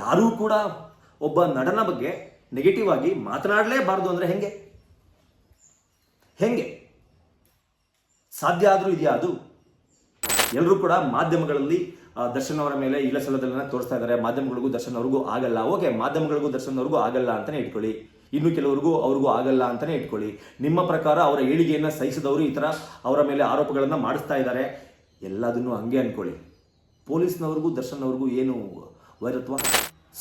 ಯಾರೂ ಕೂಡ ಒಬ್ಬ ನಟನ ಬಗ್ಗೆ ನೆಗೆಟಿವ್ ಆಗಿ ಮಾತನಾಡಲೇಬಾರದು ಅಂದರೆ ಹೆಂಗೆ ಹೆಂಗೆ ಸಾಧ್ಯ ಆದರೂ ಇದೆಯಾ ಅದು? ಎಲ್ಲರೂ ಕೂಡ ಮಾಧ್ಯಮಗಳಲ್ಲಿ ದರ್ಶನ್ ಅವರ ಮೇಲೆ ಇಲ್ಲ ಸಲ್ಲದನ್ನ ತೋರಿಸ್ತಾ ಇದ್ದಾರೆ. ಮಾಧ್ಯಮಗಳಿಗೂ ದರ್ಶನ್ ಅವ್ರಿಗೂ ಆಗಲ್ಲ, ಓಕೆ, ಮಾಧ್ಯಮಗಳಿಗೂ ದರ್ಶನ್ ಅವ್ರಿಗೂ ಆಗಲ್ಲ ಅಂತಾನೆ ಇಟ್ಕೊಳ್ಳಿ, ಇನ್ನು ಕೆಲವರಿಗೂ ಅವ್ರಿಗೂ ಆಗಲ್ಲ ಅಂತಾನೆ ಇಟ್ಕೊಳ್ಳಿ. ನಿಮ್ಮ ಪ್ರಕಾರ ಅವರ ಏಳಿಗೆಯನ್ನು ಸಹಿಸಿದವರು ಈ ಥರ ಅವರ ಮೇಲೆ ಆರೋಪಗಳನ್ನು ಮಾಡಿಸ್ತಾ ಇದ್ದಾರೆ, ಎಲ್ಲದನ್ನು ಹಂಗೆ ಅಂದ್ಕೊಳ್ಳಿ. ಪೊಲೀಸ್ನವ್ರಿಗೂ ದರ್ಶನ್ ಅವ್ರಿಗೂ ಏನು ವೈರತ್ವ?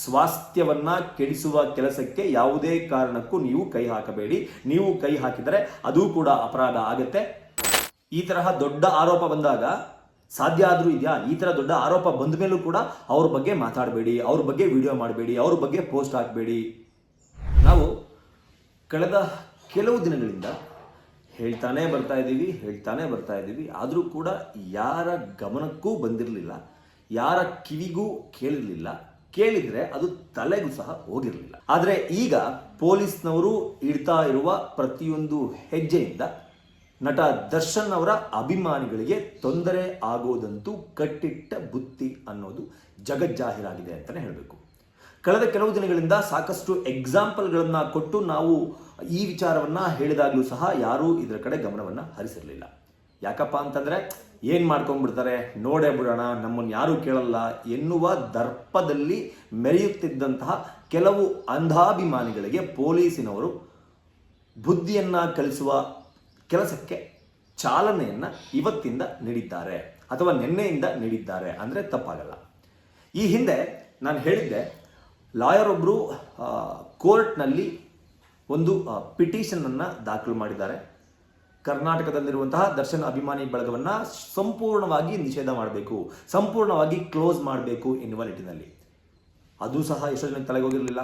ಸ್ವಾಸ್ಥ್ಯವನ್ನ ಕೆಡಿಸುವ ಕೆಲಸಕ್ಕೆ ಯಾವುದೇ ಕಾರಣಕ್ಕೂ ನೀವು ಕೈ ಹಾಕಬೇಡಿ. ನೀವು ಕೈ ಹಾಕಿದರೆ ಅದು ಕೂಡ ಅಪರಾಧ ಆಗುತ್ತೆ. ಈ ತರಹ ದೊಡ್ಡ ಆರೋಪ ಬಂದಾಗ ಸಾಧ್ಯ ಆದರೂ ಇದೆಯಾ? ಈ ಥರ ದೊಡ್ಡ ಆರೋಪ ಬಂದ ಮೇಲೂ ಕೂಡ ಅವ್ರ ಬಗ್ಗೆ ಮಾತಾಡಬೇಡಿ, ಅವ್ರ ಬಗ್ಗೆ ವಿಡಿಯೋ ಮಾಡಬೇಡಿ, ಅವ್ರ ಬಗ್ಗೆ ಪೋಸ್ಟ್ ಹಾಕಬೇಡಿ. ನಾವು ಕಳೆದ ಕೆಲವು ದಿನಗಳಿಂದ ಹೇಳ್ತಾನೆ ಬರ್ತಾ ಇದ್ದೀವಿ, ಆದರೂ ಕೂಡ ಯಾರ ಗಮನಕ್ಕೂ ಬಂದಿರಲಿಲ್ಲ, ಯಾರ ಕಿವಿಗೂ ಕೇಳಿರಲಿಲ್ಲ, ಕೇಳಿದರೆ ಅದು ತಲೆಗೂ ಸಹ ಹೋಗಿರಲಿಲ್ಲ. ಆದರೆ ಈಗ ಪೊಲೀಸ್ನವರು ಇಡ್ತಾ ಇರುವ ಪ್ರತಿಯೊಂದು ಹೆಜ್ಜೆಯಿಂದ ನಟ ದರ್ಶನ್ ಅವರ ಅಭಿಮಾನಿಗಳಿಗೆ ತೊಂದರೆ ಆಗೋದಂತೂ ಕಟ್ಟಿಟ್ಟ ಬುತ್ತಿ ಅನ್ನೋದು ಜಗಜ್ಜಾಹೀರಾಗಿದೆ ಅಂತಲೇ ಹೇಳಬೇಕು. ಕಳೆದ ಕೆಲವು ದಿನಗಳಿಂದ ಸಾಕಷ್ಟು ಎಕ್ಸಾಂಪಲ್ಗಳನ್ನು ಕೊಟ್ಟು ನಾವು ಈ ವಿಚಾರವನ್ನು ಹೇಳಿದಾಗಲೂ ಸಹ ಯಾರೂ ಇದರ ಕಡೆ ಗಮನವನ್ನು ಹರಿಸಿರಲಿಲ್ಲ. ಯಾಕಪ್ಪ ಅಂತಂದರೆ ಏನು ಮಾಡ್ಕೊಂಡ್ಬಿಡ್ತಾರೆ, ನೋಡೇ ಬಿಡೋಣ, ನಮ್ಮನ್ನು ಯಾರೂ ಕೇಳಲ್ಲ ಎನ್ನುವ ದರ್ಪದಲ್ಲಿ ಮೆರೆಯುತ್ತಿದ್ದಂತಹ ಕೆಲವು ಅಂಧಾಭಿಮಾನಿಗಳಿಗೆ ಪೊಲೀಸಿನವರು ಬುದ್ಧಿಯನ್ನು ಕಲಿಸುವ ಕೆಲಸಕ್ಕೆ ಚಾಲನೆಯನ್ನು ಇವತ್ತಿಂದ ನೀಡಿದ್ದಾರೆ ಅಥವಾ ನಿನ್ನೆಯಿಂದ ನೀಡಿದ್ದಾರೆ ಅಂದರೆ ತಪ್ಪಾಗಲ್ಲ. ಈ ಹಿಂದೆ ನಾನು ಹೇಳಿದ್ದೆ, ಲಾಯರ್ ಒಬ್ಬರು ಕೋರ್ಟ್ನಲ್ಲಿ ಒಂದು ಪಿಟಿಷನನ್ನು ದಾಖಲು ಮಾಡಿದ್ದಾರೆ. ಕರ್ನಾಟಕದಲ್ಲಿರುವಂತಹ ದರ್ಶನ್ ಅಭಿಮಾನಿ ಬಳಗವನ್ನು ಸಂಪೂರ್ಣವಾಗಿ ನಿಷೇಧ ಮಾಡಬೇಕು, ಸಂಪೂರ್ಣವಾಗಿ ಕ್ಲೋಸ್ ಮಾಡಬೇಕು ಎನ್ನುವ ನಿಟ್ಟಿನಲ್ಲಿ. ಅದು ಸಹ ಎಷ್ಟೋ ಜನ ತಲೆಗೋಗಿರಲಿಲ್ಲ.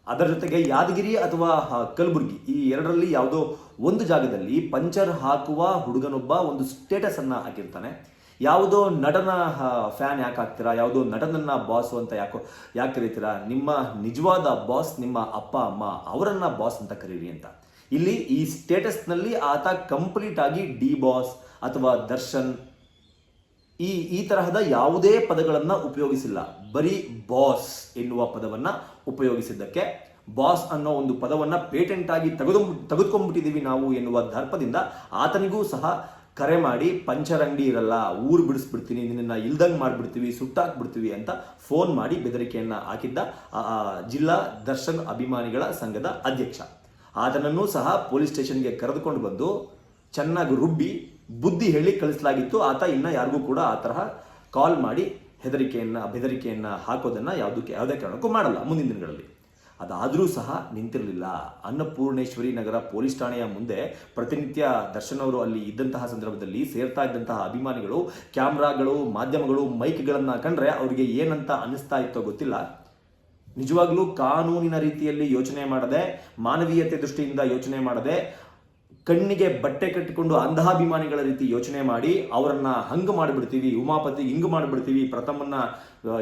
ಅದರ ಜೊತೆಗೆ ಯಾದಗಿರಿ ಅಥವಾ ಕಲಬುರಗಿ ಈ ಎರಡರಲ್ಲಿ ಯಾವುದೋ ಒಂದು ಜಾಗದಲ್ಲಿ ಪಂಚರ್ ಹಾಕುವ ಹುಡುಗನೊಬ್ಬ ಒಂದು ಸ್ಟೇಟಸನ್ನು ಹಾಕಿರ್ತಾನೆ. ಯಾವುದೋ ನಟನ ಫ್ಯಾನ್ ಯಾಕೆ ಆಗ್ತೀರಾ, ಯಾವುದೋ ನಟನನ್ನ ಬಾಸು ಅಂತ ಯಾಕೆ ಕರೀತೀರಾ, ನಿಮ್ಮ ನಿಜವಾದ ಬಾಸ್ ನಿಮ್ಮ ಅಪ್ಪ ಅಮ್ಮ, ಅವರನ್ನ ಬಾಸ್ ಅಂತ ಕರೀರಿ ಅಂತ. ಇಲ್ಲಿ ಈ ಸ್ಟೇಟಸ್ನಲ್ಲಿ ಆತ ಕಂಪ್ಲೀಟ್ ಆಗಿ ಡಿ ಬಾಸ್ ಅಥವಾ ದರ್ಶನ್ ಈ ತರಹದ ಯಾವುದೇ ಪದಗಳನ್ನು ಉಪಯೋಗಿಸಿಲ್ಲ. ಬರೀ ಬಾಸ್ ಎನ್ನುವ ಪದವನ್ನು ಉಪಯೋಗಿಸಿದ್ದಕ್ಕೆ ಬಾಸ್ ಅನ್ನೋ ಒಂದು ಪದವನ್ನು ಪೇಟೆಂಟ್ ಆಗಿ ತೆಗೆದುಕೊಂಡ್ಬಿಟ್ಟಿದ್ದೀವಿ ನಾವು ಎನ್ನುವ ದರ್ಪದಿಂದ ಆತನಿಗೂ ಸಹ ಕರೆ ಮಾಡಿ ಪಂಚರ್ ಅಂಗಡಿ ಇರಲ್ಲ, ಊರು ಬಿಡಿಸ್ಬಿಡ್ತೀನಿ, ನಿನ್ನನ್ನು ಇಲ್ದಂಗೆ ಮಾಡಿಬಿಡ್ತೀವಿ, ಸುಟ್ಟಾಕ್ಬಿಡ್ತೀವಿ ಅಂತ ಫೋನ್ ಮಾಡಿ ಬೆದರಿಕೆಯನ್ನು ಹಾಕಿದ್ದ ಜಿಲ್ಲಾ ದರ್ಶನ್ ಅಭಿಮಾನಿಗಳ ಸಂಘದ ಅಧ್ಯಕ್ಷ. ಆತನನ್ನು ಸಹ ಪೊಲೀಸ್ ಸ್ಟೇಷನ್ಗೆ ಕರೆದುಕೊಂಡು ಬಂದು ಚೆನ್ನಾಗಿ ರುಬ್ಬಿ ಬುದ್ಧಿ ಹೇಳಿ ಕಳಿಸಲಾಗಿತ್ತು. ಆತ ಇನ್ನು ಯಾರಿಗೂ ಕೂಡ ಆ ತರಹ ಕಾಲ್ ಮಾಡಿ ಬೆದರಿಕೆಯನ್ನು ಹಾಕೋದನ್ನು ಯಾವುದೇ ಕಾರಣಕ್ಕೂ ಮಾಡಲ್ಲ ಮುಂದಿನ ದಿನಗಳಲ್ಲಿ. ಅದಾದರೂ ಸಹ ನಿಂತಿರಲಿಲ್ಲ. ಅನ್ನಪೂರ್ಣೇಶ್ವರಿ ನಗರ ಪೊಲೀಸ್ ಠಾಣೆಯ ಮುಂದೆ ಪ್ರತಿನಿತ್ಯ ದರ್ಶನ್ ಅವರು ಅಲ್ಲಿ ಇದ್ದಂತಹ ಸಂದರ್ಭದಲ್ಲಿ ಸೇರ್ತಾ ಇದ್ದಂತಹ ಅಭಿಮಾನಿಗಳು ಕ್ಯಾಮ್ರಾಗಳು, ಮಾಧ್ಯಮಗಳು, ಮೈಕ್ಗಳನ್ನು ಕಂಡ್ರೆ ಅವರಿಗೆ ಏನಂತ ಅನ್ನಿಸ್ತಾ ಇತ್ತೋ ಗೊತ್ತಿಲ್ಲ. ನಿಜವಾಗ್ಲೂ ಕಾನೂನಿನ ರೀತಿಯಲ್ಲಿ ಯೋಚನೆ ಮಾಡದೆ, ಮಾನವೀಯತೆ ದೃಷ್ಟಿಯಿಂದ ಯೋಚನೆ ಮಾಡದೆ, ಕಣ್ಣಿಗೆ ಬಟ್ಟೆ ಕಟ್ಟಿಕೊಂಡು ಅಂಧಾಭಿಮಾನಿಗಳ ರೀತಿ ಯೋಚನೆ ಮಾಡಿ ಅವರನ್ನ ಹಂಗೆ ಮಾಡಿಬಿಡ್ತೀವಿ, ಉಮಾಪತಿ ಹಿಂಗೆ ಮಾಡಿಬಿಡ್ತೀವಿ, ಪ್ರಥಮನ್ನ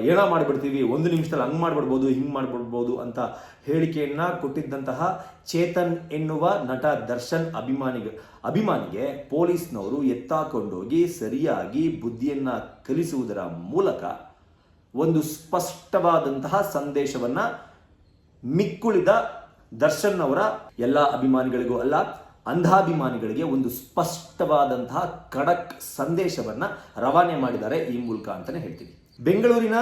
ಏನ ಮಾಡಿಬಿಡ್ತೀವಿ, ಒಂದು ನಿಮಿಷದಲ್ಲಿ ಹಂಗೆ ಮಾಡಿಬಿಡ್ಬೋದು, ಹಿಂಗೆ ಮಾಡಿಬಿಡ್ಬೋದು ಅಂತ ಹೇಳಿಕೆಯನ್ನ ಕೊಟ್ಟಿದ್ದಂತಹ ಚೇತನ್ ಎನ್ನುವ ನಟ ದರ್ಶನ್ ಅಭಿಮಾನಿಗೆ ಪೊಲೀಸ್ನವರು ಎತ್ತಾಕೊಂಡೋಗಿ ಸರಿಯಾಗಿ ಬುದ್ಧಿಯನ್ನ ಕಲಿಸುವುದರ ಮೂಲಕ ಒಂದು ಸ್ಪಷ್ಟವಾದಂತಹ ಸಂದೇಶವನ್ನ ಮಿಕ್ಕುಳಿದ ದರ್ಶನ್ ಅವರ ಎಲ್ಲ ಅಭಿಮಾನಿಗಳಿಗೂ ಅಲ್ಲ, ಅಂಧಾಭಿಮಾನಿಗಳಿಗೆ ಒಂದು ಸ್ಪಷ್ಟವಾದಂತಹ ಖಡಕ್ ಸಂದೇಶವನ್ನ ರವಾನೆ ಮಾಡಿದ್ದಾರೆ ಈ ಮೂಲಕ ಅಂತಾನೆ ಹೇಳ್ತೀವಿ. ಬೆಂಗಳೂರಿನ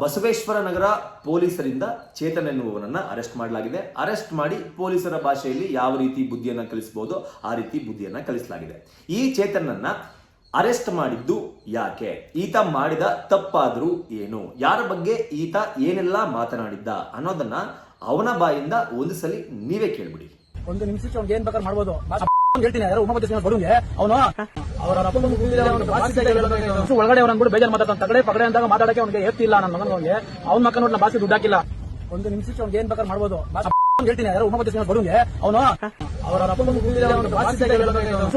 ಬಸವೇಶ್ವರ ನಗರ ಪೊಲೀಸರಿಂದ ಚೇತನ್ ಎನ್ನುವವನನ್ನ ಅರೆಸ್ಟ್ ಮಾಡಲಾಗಿದೆ. ಅರೆಸ್ಟ್ ಮಾಡಿ ಪೊಲೀಸರ ಭಾಷೆಯಲ್ಲಿ ಯಾವ ರೀತಿ ಬುದ್ಧಿಯನ್ನ ಕಲಿಸಬಹುದೋ ಆ ರೀತಿ ಬುದ್ಧಿಯನ್ನ ಕಲಿಸಲಾಗಿದೆ. ಈ ಚೇತನ್ನನ್ನ ಅರೆಸ್ಟ್ ಮಾಡಿದ್ದು ಯಾಕೆ, ಈತ ಮಾಡಿದ ತಪ್ಪಾದ್ರೂ ಏನು, ಯಾರ ಬಗ್ಗೆ ಈತ ಏನೆಲ್ಲ ಮಾತನಾಡಿದ್ದ ಅನ್ನೋದನ್ನ ಅವನ ಬಾಯಿಂದ ಒಂದು ಸಲ ನೀವೇ ಕೇಳ್ಬಿಡಿ. ಒಂದು ನಿಮಿಷಕ್ಕೆ ಅವ್ನಿಗೆ ಏನ್ ಬೇಕಾದ್ರೆ ಮಾಡ್ಬೋದು ಹೇಳ್ತೀನಿ. ಬರುಂಗೆ ಅವನು ಅವರ ಒಳಗಡೆ ಅವ್ರನ್ನ ಕೂಡ ಬೇಜಾರು ಮಾತಾಡ್ತಾನೆ. ತಗಡೆ ಪಗಡೆ ಅಂದಾಗ ಮಾತಾಡಕ್ಕೆ ಅವ್ನಿಗೆ ಎತ್ತಿಲ್ಲ. ನನ್ನ ಮಗನಿಗೆ ಅವ್ನ ಮಕ್ಕ ನೋಡಿ ಭಾಷೆ ದುಡ್ಡು ಹಾಕಿಲ್ಲ. ಒಂದು ನಿಮಿಷಕ್ಕೆ ಅವ್ನಿಗೆ ಏನ್ ಬೇಕಾದ್ರೆ ಮಾಡ್ಬೋದು ಹೇಳ್ತೀನಿ. ಬರುಂಗೆ ಅವನು ಅವರ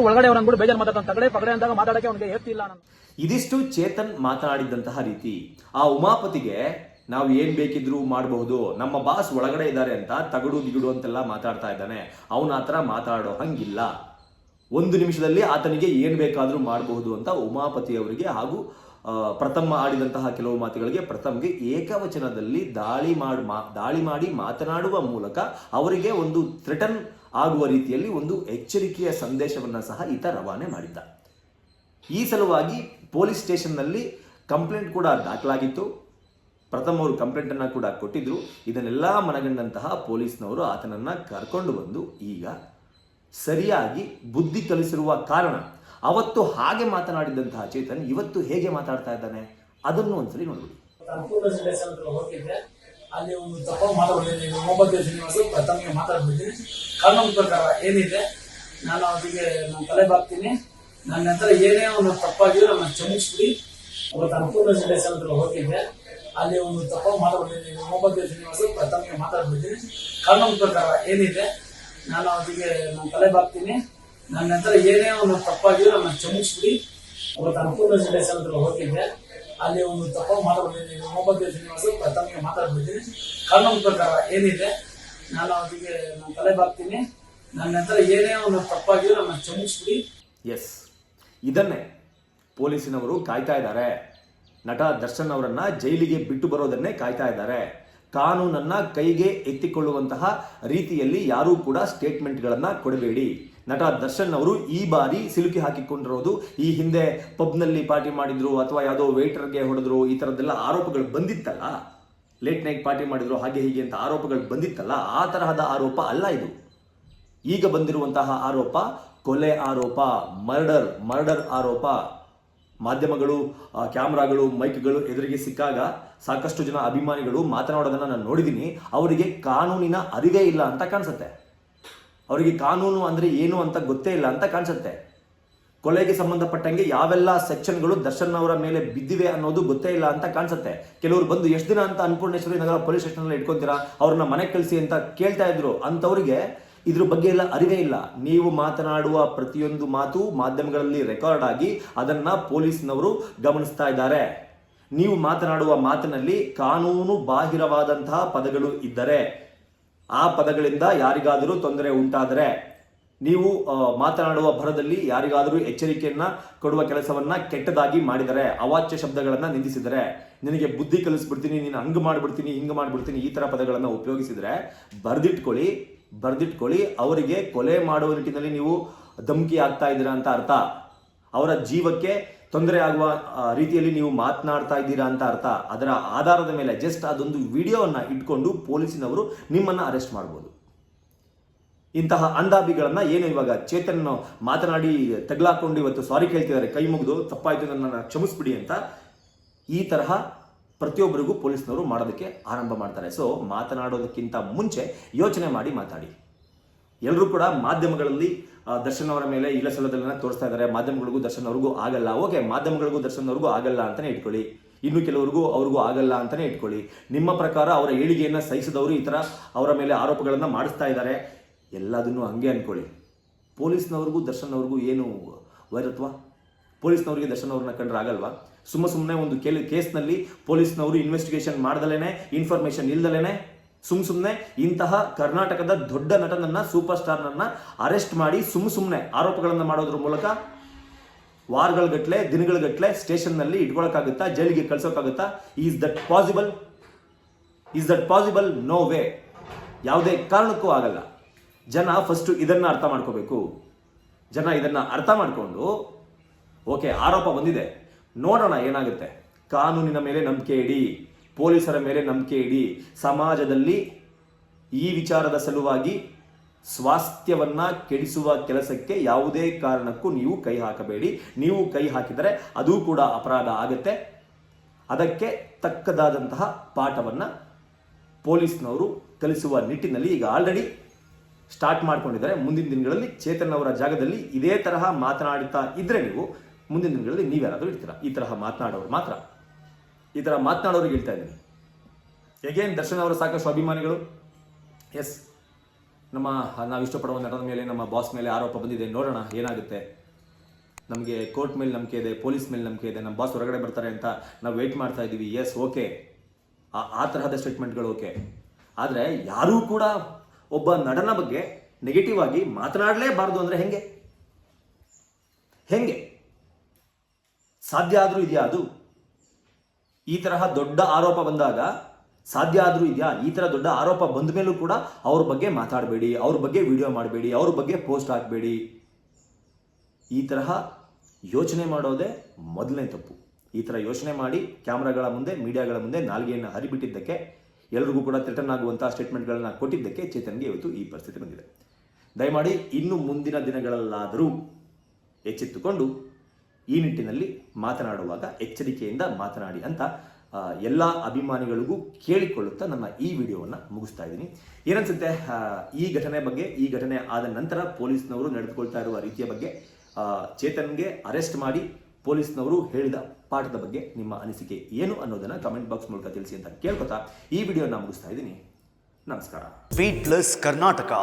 ಒಳಗಡೆ ಅವ್ರನ್ನ ಕೂಡ ಬೇಜಾರು ಮಾತಾಡ್ತಾನೆ. ತಗಡೆ ಪಗಡೆ ಅಂದಾಗ ಮಾತಾಡಕ್ಕೆ ಅವ್ನಿಗೆ ಎತ್ತಿಲ್ಲ. ಇದಿಷ್ಟು ಚೇತನ್ ಮಾತನಾಡಿದಂತಹ ರೀತಿ. ಆ ಉಮಾಪತಿಗೆ ನಾವು ಏನ್ ಬೇಕಿದ್ರು ಮಾಡಬಹುದು, ನಮ್ಮ ಬಾಸ್ ಒಳಗಡೆ ಇದ್ದಾರೆ ಅಂತ ತಗಡು ಗಿಗಡು ಅಂತೆಲ್ಲ ಮಾತಾಡ್ತಾ ಇದ್ದಾನೆ. ಅವನ ಆತರ ಮಾತಾಡೋ ಹಂಗಿಲ್ಲ. ಒಂದು ನಿಮಿಷದಲ್ಲಿ ಆತನಿಗೆ ಏನ್ ಬೇಕಾದ್ರೂ ಮಾಡಬಹುದು ಅಂತ ಉಮಾಪತಿ ಅವರಿಗೆ ಹಾಗೂ ಪ್ರಥಮ ಆಡಿದಂತಹ ಕೆಲವು ಮಾತುಗಳಿಗೆ ಪ್ರಥಮ್ಗೆ ಏಕವಚನದಲ್ಲಿ ದಾಳಿ ಮಾಡಿ ಮಾತನಾಡುವ ಮೂಲಕ ಅವರಿಗೆ ಒಂದು ಥ್ರೆಟನ್ ಆಗುವ ರೀತಿಯಲ್ಲಿ ಒಂದು ಎಚ್ಚರಿಕೆಯ ಸಂದೇಶವನ್ನು ಸಹ ಈತ ರವಾನೆ ಮಾಡಿದ್ದ. ಈ ಸಲುವಾಗಿ ಪೊಲೀಸ್ ಸ್ಟೇಷನ್ನಲ್ಲಿ ಕಂಪ್ಲೇಂಟ್ ಕೂಡ ದಾಖಲಾಗಿತ್ತು. ಪ್ರಥಮ್ ಅವರು ಕಂಪ್ಲೇಂಟನ್ನು ಕೂಡ ಕೊಟ್ಟಿದ್ರು. ಇದನ್ನೆಲ್ಲ ಮನಗಂಡಂತಹ ಪೊಲೀಸ್ನವರು ಆತನನ್ನು ಕರ್ಕೊಂಡು ಬಂದು ಈಗ ಸರಿಯಾಗಿ ಬುದ್ಧಿ ಕಲಿಸಿರುವ ಕಾರಣ ಅವತ್ತು ಹಾಗೆ ಮಾತನಾಡಿದಂತಹ ಚೇತನ್ ಇವತ್ತು ಹೇಗೆ ಮಾತಾಡ್ತಾ ಇದ್ದಾನೆ ಅದನ್ನು ಒಂದ್ಸಲಿ ನೋಡ್ಬಿಡಿ. ಹೋಗಿದ್ದೆ, ಅಲ್ಲಿ ಒಂದು ತಪ್ಪ ಮಾತಾಡಿದ್ದೀನಿ. ಮೊಹಮ್ಮದ್ ಶ್ರೀನಿವಾಸ ಪ್ರಥಮಿಗೆ ಮಾತಾಡ್ಬಿಟ್ಟಿದ್ದೀನಿ. ಕಾನೂನು ಪ್ರಕಾರ ಏನಿದೆ ನಾನು ಅದಕ್ಕೆ ನಾನು ತಲೆ ಬಾಗ್ತೀನಿ. ನನ್ನ ನಂತರ ಏನೇ ಒಂದು ತಪ್ಪಾಗಿದ್ರು ನನ್ನ ಕ್ಷಮಿಸ್ಬಿಡಿ. ಅವತ್ತು ಅನುಕೂಲ ರಿಲೇಷನ್ ಹತ್ರ ಹೋಗಿದ್ದೆ, ಅಲ್ಲಿ ಒಂದು ತಪ್ಪ ಮಾತಾಡ್ಬಿಟ್ಟಿದ್ದೀನಿ. ಮೊಹಮ್ಮದ್ ಶ್ರೀನಿವಾಸ ಪ್ರಥಮಿಗೆ ಮಾತಾಡ್ಬಿಟ್ಟಿದ್ದೀನಿ. ಕಾನೂನು ಪ್ರಕಾರ ಏನಿದೆ ನಾನು ಅದಕ್ಕೆ ನಾನು ತಲೆ ಬಾಗ್ತೀನಿ. ನನ್ನ ನಂತರ ಏನೇ ಒಂದು ತಪ್ಪಾಗಿದ್ರು ನನ್ನ ಕ್ಷಮಿಸ್ಬಿಡಿ. ಅವತ್ತು ಅನುಕೂಲ ರಿಲೇಷನ್ ಹತ್ರ ಹೋಗಿದ್ದೆ, ಅಲ್ಲಿ ಒಂದು ತಪ್ಪ ಮಾತಾಡ್ಬಿಟ್ಟಿದ್ದೀನಿ. ಮೊಹಮ್ಮದ್ ಶ್ರೀನಿವಾಸ ಪ್ರಥಮಿಗೆ ಮಾತಾಡ್ಬಿಟ್ಟಿದ್ದೀನಿ. ಕಾನೂನು ಪ್ರಕಾರ ಏನಿದೆ ನಾನು ಅದಕ್ಕೆ ನಾನು ತಲೆ ಬಾಗ್ತೀನಿ. ನನ್ನ ನಂತರ ಏನೇ ಒಂದು ತಪ್ಪಾಗಿದ್ರು ನನ್ನ ಕ್ಷಮಿಸ್ಬಿಡಿ. ಎಸ್, ಇದನ್ನೇ ಪೊಲೀಸಿನವರು ಕಾಯ್ತಾ ಇದ್ದಾರೆ. ನಟ ದರ್ಶನ್ ಅವರನ್ನ ಜೈಲಿಗೆ ಬಿಟ್ಟು ಬರೋದನ್ನೇ ಕಾಯ್ತಾ ಇದ್ದಾರೆ. ಕಾನೂನನ್ನ ಕೈಗೆ ಎತ್ತಿಕೊಳ್ಳುವಂತಹ ರೀತಿಯಲ್ಲಿ ಯಾರೂ ಕೂಡ ಸ್ಟೇಟ್ಮೆಂಟ್ಗಳನ್ನ ಕೊಡಬೇಡಿ. ನಟ ದರ್ಶನ್ ಅವರು ಈ ಬಾರಿ ಸಿಲುಕಿ ಹಾಕಿಕೊಂಡಿರೋದು, ಈ ಹಿಂದೆ ಪಬ್ನಲ್ಲಿ ಪಾರ್ಟಿ ಮಾಡಿದ್ರು ಅಥವಾ ಯಾವುದೋ ವೇಟರ್ಗೆ ಹೊಡೆದ್ರು, ಈ ಥರದ್ದೆಲ್ಲ ಆರೋಪಗಳು ಬಂದಿತ್ತಲ್ಲ, ಲೇಟ್ ನೈಟ್ ಪಾರ್ಟಿ ಮಾಡಿದ್ರು ಹಾಗೆ ಹೀಗೆ ಅಂತ ಆರೋಪಗಳು ಬಂದಿತ್ತಲ್ಲ, ಆ ತರಹದ ಆರೋಪ ಅಲ್ಲ ಇದು. ಈಗ ಬಂದಿರುವಂತಹ ಆರೋಪ ಕೊಲೆ ಆರೋಪ, ಮರ್ಡರ್ ಆರೋಪ. ಮಾಧ್ಯಮಗಳು, ಕ್ಯಾಮ್ರಾಗಳು, ಮೈಕ್ಗಳು ಎದುರಿಗೆ ಸಿಕ್ಕಾಗ ಸಾಕಷ್ಟು ಜನ ಅಭಿಮಾನಿಗಳು ಮಾತನಾಡೋದನ್ನ ನಾನು ನೋಡಿದ್ದೀನಿ. ಅವರಿಗೆ ಕಾನೂನಿನ ಅರಿವೇ ಇಲ್ಲ ಅಂತ ಕಾಣಿಸುತ್ತೆ. ಅವರಿಗೆ ಕಾನೂನು ಅಂದರೆ ಏನು ಅಂತ ಗೊತ್ತೇ ಇಲ್ಲ ಅಂತ ಕಾಣಿಸುತ್ತೆ. ಕೊಲೆಗೆ ಸಂಬಂಧಪಟ್ಟಂಗೆ ಯಾವೆಲ್ಲ ಸೆಕ್ಷನ್ಗಳು ದರ್ಶನ್ ಅವರ ಮೇಲೆ ಬಿದ್ದಿವೆ ಅನ್ನೋದು ಗೊತ್ತೇ ಇಲ್ಲ ಅಂತ ಕಾಣಿಸುತ್ತೆ. ಕೆಲವರು ಬಂದು ಎಷ್ಟು ದಿನ ಅಂತ ಅನ್ನಪೂರ್ಣೇಶ್ವರಿ ನಗರ ಪೊಲೀಸ್ ಸ್ಟೇಷನಲ್ಲಿ ಇಟ್ಕೊಂತೀರಾ, ಅವ್ರನ್ನ ಮನೆಗೆ ಕಳಿಸಿ ಅಂತ ಕೇಳ್ತಾ ಇದ್ರು. ಅಂಥವ್ರಿಗೆ ಇದ್ರ ಬಗ್ಗೆ ಎಲ್ಲ ಅರಿವೇ ಇಲ್ಲ. ನೀವು ಮಾತನಾಡುವ ಪ್ರತಿಯೊಂದು ಮಾತು ಮಾಧ್ಯಮಗಳಲ್ಲಿ ರೆಕಾರ್ಡ್ ಆಗಿ ಅದನ್ನ ಪೊಲೀಸ್ನವರು ಗಮನಿಸ್ತಾ ಇದ್ದಾರೆ. ನೀವು ಮಾತನಾಡುವ ಮಾತಿನಲ್ಲಿ ಕಾನೂನು ಬಾಹಿರವಾದಂತಹ ಪದಗಳು ಇದ್ದರೆ, ಆ ಪದಗಳಿಂದ ಯಾರಿಗಾದರೂ ತೊಂದರೆ ಉಂಟಾದರೆ, ನೀವು ಮಾತನಾಡುವ ಭರದಲ್ಲಿ ಯಾರಿಗಾದರೂ ಎಚ್ಚರಿಕೆಯನ್ನ ಕೊಡುವ ಕೆಲಸವನ್ನ ಕೆಟ್ಟದಾಗಿ ಮಾಡಿದರೆ, ಅವಾಚ್ಯ ಶಬ್ದಗಳನ್ನ ನಿಂದಿಸಿದರೆ, ನಿನಗೆ ಬುದ್ಧಿ ಕಲಿಸ್ಬಿಡ್ತೀನಿ, ನೀನು ಹಂಗೆ ಮಾಡ್ಬಿಡ್ತೀನಿ, ಹಿಂಗೆ ಮಾಡ್ಬಿಡ್ತೀನಿ, ಈ ತರ ಪದಗಳನ್ನ ಉಪಯೋಗಿಸಿದ್ರೆ ಬರ್ದಿಟ್ಕೊಳ್ಳಿ. ಅವರಿಗೆ ಕೊಲೆ ಮಾಡುವ ನಿಟ್ಟಿನಲ್ಲಿ ನೀವು ಧಮಕಿ ಆಗ್ತಾ ಇದ್ದೀರಾ ಅಂತ ಅರ್ಥ. ಅವರ ಜೀವಕ್ಕೆ ತೊಂದರೆ ಆಗುವ ರೀತಿಯಲ್ಲಿ ನೀವು ಮಾತನಾಡ್ತಾ ಇದ್ದೀರಾ ಅಂತ ಅರ್ಥ. ಅದರ ಆಧಾರದ ಮೇಲೆ ಜಸ್ಟ್ ಅದೊಂದು ವಿಡಿಯೋವನ್ನ ಇಟ್ಕೊಂಡು ಪೊಲೀಸಿನವರು ನಿಮ್ಮನ್ನ ಅರೆಸ್ಟ್ ಮಾಡಬಹುದು. ಇಂತಹ ಅಂದಾಭಿಗಳನ್ನ ಏನು ಇವಾಗ ಚೇತನ್ ಮಾತನಾಡಿ ತಗ್ಲಾಕೊಂಡು ಇವತ್ತು ಸಾರಿ ಕೇಳ್ತಿದ್ದಾರೆ, ಕೈ ಮುಗಿದು ತಪ್ಪಾಯ್ತು ನನ್ನನ್ನು ಕ್ಷಮಿಸ್ಬಿಡಿ ಅಂತ. ಈ ತರಹ ಪ್ರತಿಯೊಬ್ಬರಿಗೂ ಪೊಲೀಸ್ನವರು ಮಾಡೋದಕ್ಕೆ ಆರಂಭ ಮಾಡ್ತಾರೆ. ಸೊ ಮಾತನಾಡೋದಕ್ಕಿಂತ ಮುಂಚೆ ಯೋಚನೆ ಮಾಡಿ ಮಾತಾಡಿ. ಎಲ್ಲರೂ ಕೂಡ ಮಾಧ್ಯಮಗಳಲ್ಲಿ ದರ್ಶನ್ ಅವರ ಮೇಲೆ ಇಲ್ಲಸಲ್ಲದನ್ನ ತೋರಿಸ್ತಾ ಇದ್ದಾರೆ. ಮಾಧ್ಯಮಗಳಿಗೂ ದರ್ಶನ್ ಅವ್ರಿಗೂ ಆಗಲ್ಲ. ಓಕೆ, ಮಾಧ್ಯಮಗಳಿಗೂ ದರ್ಶನ್ ಅವ್ರಿಗೂ ಆಗಲ್ಲ ಅಂತಾನೆ ಇಟ್ಕೊಳ್ಳಿ. ಇನ್ನು ಅವ್ರಿಗೂ ಆಗಲ್ಲ ಅಂತಾನೆ ಇಟ್ಕೊಳ್ಳಿ. ನಿಮ್ಮ ಪ್ರಕಾರ ಅವರ ಏಳಿಗೆಯನ್ನ ಸಹಿಸಿದವರು ಈ ತರ ಅವರ ಮೇಲೆ ಆರೋಪಗಳನ್ನ ಮಾಡಿಸ್ತಾ ಇದ್ದಾರೆ, ಎಲ್ಲದನ್ನು ಹಂಗೆ ಅನ್ಕೊಳ್ಳಿ. ಪೊಲೀಸ್ನವ್ರಿಗೂ ದರ್ಶನ್ ಅವ್ರಿಗೂ ಏನು ವೈರತ್ವ? ಪೊಲೀಸ್ನವರಿಗೆ ದರ್ಶನ್ ಅವ್ರನ್ನ ಕಂಡ್ರೆ ಆಗಲ್ವಾ? ಸುಮ್ಮನೆ ಒಂದು ಕೇಸ್ನಲ್ಲಿ ಪೊಲೀಸ್ನವರು ಇನ್ವೆಸ್ಟಿಗೇಷನ್ ಮಾಡ್ದಲೇನೆ, ಇನ್ಫಾರ್ಮೇಶನ್ ಇಲ್ದಲೇನೆ ಸುಮ್ಮನೆ ಇಂತಹ ಕರ್ನಾಟಕದ ದೊಡ್ಡ ನಟನನ್ನ, ಸೂಪರ್ ಸ್ಟಾರ್ನನ್ನ ಅರೆಸ್ಟ್ ಮಾಡಿ ಸುಮ್ಮನೆ ಆರೋಪಗಳನ್ನು ಮಾಡೋದ್ರ ಮೂಲಕ ವಾರಗಳಗಟ್ಲೆ, ದಿನಗಳಗಟ್ಲೆ ಸ್ಟೇಷನ್ನಲ್ಲಿ ಇಟ್ಕೊಳಕ್ಕಾಗುತ್ತಾ? ಜೈಲಿಗೆ ಕಳ್ಸೋಕ್ಕಾಗುತ್ತಾ? Is that possible? No way. ಯಾವುದೇ ಕಾರಣಕ್ಕೂ ಆಗಲ್ಲ. ಜನ ಫಸ್ಟ್ ಇದನ್ನ ಅರ್ಥ ಮಾಡ್ಕೋಬೇಕು. ಜನ ಇದನ್ನ ಅರ್ಥ ಮಾಡ್ಕೊಂಡು ಓಕೆ, ಆರೋಪ ಬಂದಿದೆ, ನೋಡೋಣ ಏನಾಗುತ್ತೆ. ಕಾನೂನಿನ ಮೇಲೆ ನಂಬಿಕೆ ಇಡಿ, ಪೊಲೀಸರ ಮೇಲೆ ನಂಬಿಕೆ ಇಡಿ. ಸಮಾಜದಲ್ಲಿ ಈ ವಿಚಾರದ ಸಲುವಾಗಿ ಸ್ವಾಸ್ಥ್ಯವನ್ನ ಕೆಡಿಸುವ ಕೆಲಸಕ್ಕೆ ಯಾವುದೇ ಕಾರಣಕ್ಕೂ ನೀವು ಕೈ ಹಾಕಬೇಡಿ. ನೀವು ಕೈ ಹಾಕಿದರೆ ಅದು ಕೂಡ ಅಪರಾಧ ಆಗುತ್ತೆ. ಅದಕ್ಕೆ ತಕ್ಕದಾದಂತಹ ಪಾಠವನ್ನ ಪೊಲೀಸ್ನವರು ಕಲಿಸುವ ನಿಟ್ಟಿನಲ್ಲಿ ಈಗ ಆಲ್ರೆಡಿ ಸ್ಟಾರ್ಟ್ ಮಾಡ್ಕೊಂಡಿದ್ದಾರೆ. ಮುಂದಿನ ದಿನಗಳಲ್ಲಿ ಚೇತನ್ ಅವರ ಜಾಗದಲ್ಲಿ ಇದೇ ತರಹ ಮಾತನಾಡುತ್ತಾ ಇದ್ರೆ ನೀವು ಮುಂದಿನ ದಿನಗಳಲ್ಲಿ ನೀವ್ಯಾರಾದ್ರೂ ಇರ್ತೀರಾ? ಈ ತರಹ ಮಾತನಾಡೋರು ಮಾತ್ರ. ಈ ತರ ಮಾತನಾಡೋರಿಗೆ ಹೇಳ್ತಾ ಇದ್ದೀನಿ. ಹೇಗೇನು ದರ್ಶನ್ ಅವರ ಸಾಕಷ್ಟು ಅಭಿಮಾನಿಗಳು, ಎಸ್, ನಾವು ಇಷ್ಟಪಡುವ ನಟನ ಮೇಲೆ, ನಮ್ಮ ಬಾಸ್ ಮೇಲೆ ಆರೋಪ ಬಂದಿದೆ, ನೋಡೋಣ ಏನಾಗುತ್ತೆ. ನಮಗೆ ಕೋರ್ಟ್ ಮೇಲೆ ನಂಬಿಕೆ ಇದೆ, ಪೊಲೀಸ್ ಮೇಲೆ ನಂಬಿಕೆ ಇದೆ, ನಮ್ಮ ಬಾಸ್ ಹೊರಗಡೆ ಬರ್ತಾರೆ ಅಂತ ನಾವು ವೆಯ್ಟ್ ಮಾಡ್ತಾ ಇದ್ದೀವಿ. ಎಸ್, ಓಕೆ, ಆ ತರಹದ ಸ್ಟೇಟ್ಮೆಂಟ್ಗಳು ಓಕೆ. ಆದರೆ ಯಾರೂ ಕೂಡ ಒಬ್ಬ ನಟನ ಬಗ್ಗೆ ನೆಗೆಟಿವ್ ಆಗಿ ಮಾತನಾಡಲೇಬಾರದು ಅಂದರೆ ಹೆಂಗೆ ಸಾಧ್ಯ ಆದರೂ ಇದೆಯಾ? ಅದು ಈ ತರಹ ದೊಡ್ಡ ಆರೋಪ ಬಂದಾಗ ಸಾಧ್ಯ ಆದರೂ ಇದೆಯಾ? ಈ ಥರ ದೊಡ್ಡ ಆರೋಪ ಬಂದ ಮೇಲೂ ಕೂಡ ಅವ್ರ ಬಗ್ಗೆ ಮಾತಾಡಬೇಡಿ, ಅವ್ರ ಬಗ್ಗೆ ವಿಡಿಯೋ ಮಾಡಬೇಡಿ, ಅವ್ರ ಬಗ್ಗೆ ಪೋಸ್ಟ್ ಹಾಕಬೇಡಿ. ಈ ತರಹ ಯೋಚನೆ ಮಾಡೋದೇ ಮೊದಲನೇ ತಪ್ಪು. ಈ ಥರ ಯೋಚನೆ ಮಾಡಿ ಕ್ಯಾಮ್ರಾಗಳ ಮುಂದೆ, ಮೀಡಿಯಾಗಳ ಮುಂದೆ ನಾಲ್ಗೆಯನ್ನು ಹರಿಬಿಟ್ಟಿದ್ದಕ್ಕೆ, ಎಲ್ರಿಗೂ ಕೂಡ ಥ್ರೆಟನ್ ಆಗುವಂಥ ಸ್ಟೇಟ್ಮೆಂಟ್ಗಳನ್ನ ಕೊಟ್ಟಿದ್ದಕ್ಕೆ ಚೇತನ್ಗೆ ಇವತ್ತು ಈ ಪರಿಸ್ಥಿತಿ ಬಂದಿದೆ. ದಯಮಾಡಿ ಇನ್ನು ಮುಂದಿನ ದಿನಗಳಲ್ಲಾದರೂ ಎಚ್ಚೆತ್ತುಕೊಂಡು ಈ ನಿಟ್ಟಿನಲ್ಲಿ ಮಾತನಾಡುವಾಗ ಎಚ್ಚರಿಕೆಯಿಂದ ಮಾತನಾಡಿ ಅಂತ ಎಲ್ಲ ಅಭಿಮಾನಿಗಳಿಗೂ ಕೇಳಿಕೊಳ್ಳುತ್ತಾ ನನ್ನ ಈ ವಿಡಿಯೋವನ್ನು ಮುಗಿಸ್ತಾ ಇದ್ದೀನಿ. ಏನನ್ಸುತ್ತೆ ಈ ಘಟನೆ ಬಗ್ಗೆ? ಈ ಘಟನೆ ಆದ ನಂತರ ಪೊಲೀಸ್ನವರು ನಡೆದುಕೊಳ್ತಾ ಇರುವ ರೀತಿಯ ಬಗ್ಗೆ, ಚೇತನ್ಗೆ ಅರೆಸ್ಟ್ ಮಾಡಿ ಪೊಲೀಸ್ನವರು ಹೇಳಿದ ಪಾಠದ ಬಗ್ಗೆ ನಿಮ್ಮ ಅನಿಸಿಕೆ ಏನು ಅನ್ನೋದನ್ನು ಕಮೆಂಟ್ ಬಾಕ್ಸ್ ಮೂಲಕ ತಿಳಿಸಿ ಅಂತ ಕೇಳ್ಕೊತಾ ಈ ವಿಡಿಯೋನ ಮುಗಿಸ್ತಾ ಇದ್ದೀನಿ. ನಮಸ್ಕಾರ. Beat Plus Karnataka.